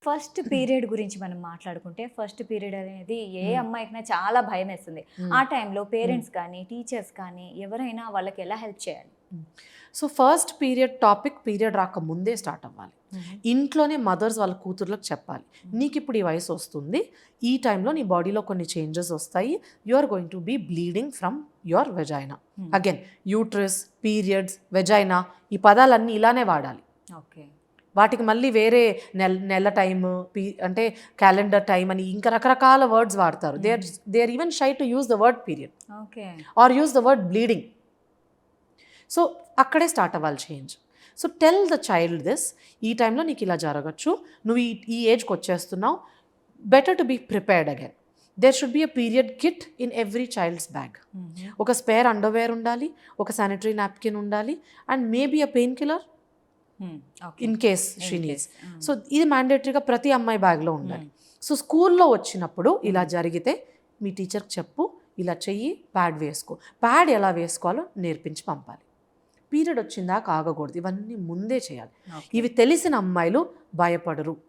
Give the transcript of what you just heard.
First period గురించి మనం మాట్లాడుకుంటే, ఫస్ట్ పీరియడ్ అనేది ఏ హ్మ్. అమ్మాయికైనా చాలా భయమేస్తుంది. హ్మ్. ఆ టైంలో హ్మ్. పేరెంట్స్ కానీ, టీచర్స్ కానీ ఎవరైనా వాళ్ళకి ఎలా హెల్ప్ చేయాలి? హ్మ్. సో, ఫస్ట్ పీరియడ్ రాకముందే స్టార్ట్ అవ్వాలి. హుహు. ఇంట్లోనే మదర్స్ వాళ్ళ కూతుర్లకు చెప్పాలి. హ్మ్. నీకిప్పుడు ఈ వయసు వస్తుంది. ఈ టైంలో నీ బాడీలో కొన్ని చేంజెస్ వస్తాయి. You are going to be bleeding from your vagina. Hmm. Again uterus, periods, vagina ఈ పదాలన్నీ ఇలానే వాడాలి. ఓకే. వాటికి మళ్ళీ వేరే నెల టైము, అంటే క్యాలెండర్ టైమ్ అని ఇంకా రకరకాల వర్డ్స్ వాడతారు. They are even shy to use the word period okay. Or use the word bleeding. So అక్కడే స్టార్ట్ అవ్వాలి change. So tell the child this, ఈ టైంలో నీకు ఇలా జరగచ్చు, నువ్వు ఈ ఏజ్కి వచ్చేస్తున్నావు, better to be prepared again. There should be a period kit in every child's bag. హుహు. ఒక స్పేర్ అండర్వేర్ ఉండాలి, ఒక శానిటరీ నాప్కిన్ ఉండాలి, and maybe a pain killer hmm. Okay. In case in she needs. Case. హ్మ్. So ఇది మ్యాండేటరీగా ప్రతి అమ్మాయి బ్యాగ్లో ఉండాలి. సో స్కూల్లో వచ్చినప్పుడు ఇలా జరిగితే మీ టీచర్కి చెప్పు, ఇలా చెయ్యి, ప్యాడ్ వేసుకో. ప్యాడ్ ఎలా వేసుకోవాలో నేర్పించి పంపాలి. పీరియడ్ వచ్చిందాక ఆగకూడదు, ఇవన్నీ ముందే చేయాలి. ఓకే. ఇవి తెలిసిన అమ్మాయిలు భయపడరు.